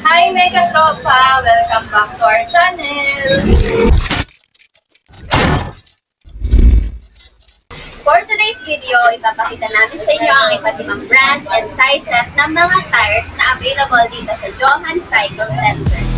Hi Mega Tropa! Welcome back to our channel! For today's video, ipapakita namin sa inyo ang iba't ibang brands and sizes ng mga tires na available dito sa Johan Cycle Center.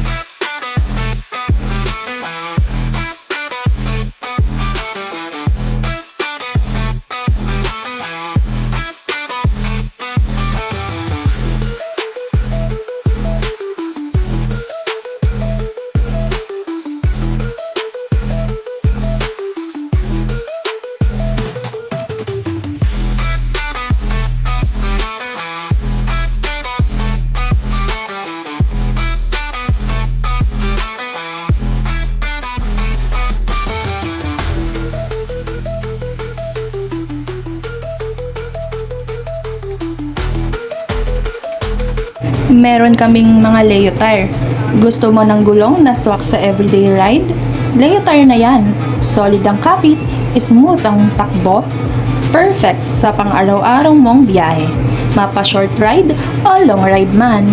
Meron kaming mga Leo tire. Gusto mo ng gulong na swak sa everyday ride? Leo tire na yan. Solid ang kapit, smooth ang takbo, perfect sa pang-araw-araw mong biyahe. Mapa short ride o long ride man.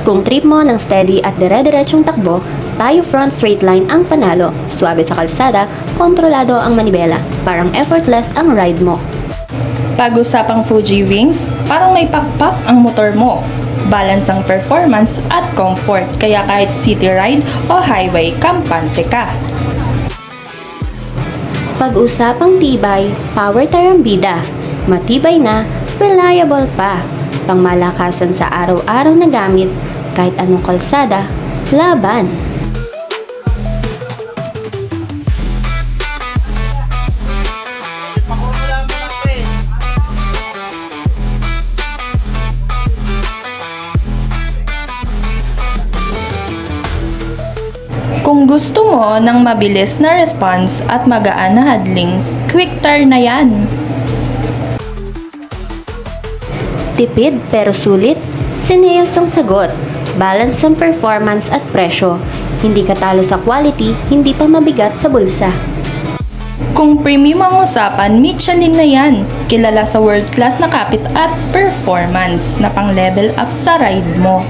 Kung trip mo ng steady at dire-diretsong takbo, tayo front straight line ang panalo. Suwabe sa kalsada, kontrolado ang manibela. Parang effortless ang ride mo. Pag-usapang Fuji Wings, parang may pakpak ang motor mo. Balance ang performance at comfort, kaya kahit city ride o highway, kampante ka. Pag-usapang tibay, power tire ang bida. Matibay na, reliable pa. Pangmalakasan sa araw-araw na gamit, kahit anong kalsada, laban. Kung gusto mo ng mabilis na response at magaan na handling, quick tire na yan. Tipid pero sulit, Syneos ang sagot. Balance ang performance at presyo. Hindi ka talo sa quality, hindi pa mabigat sa bulsa. Kung premium ang usapan, Michelin na yan. Kilala sa world-class na kapit at performance na pang-level up sa ride mo.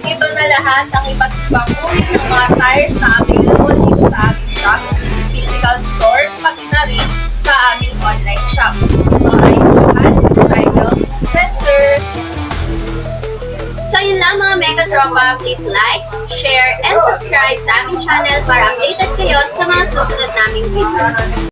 Ito na lahat ang iba't ibang uri ng mga tires na available dito sa aming shop, physical store, pati na rin sa aming online shop. Ito ay Johan Cycle Center. So yun lang mga Mega Tropa, please like, share, and subscribe sa aming channel para updated kayo sa mga susunod naming video.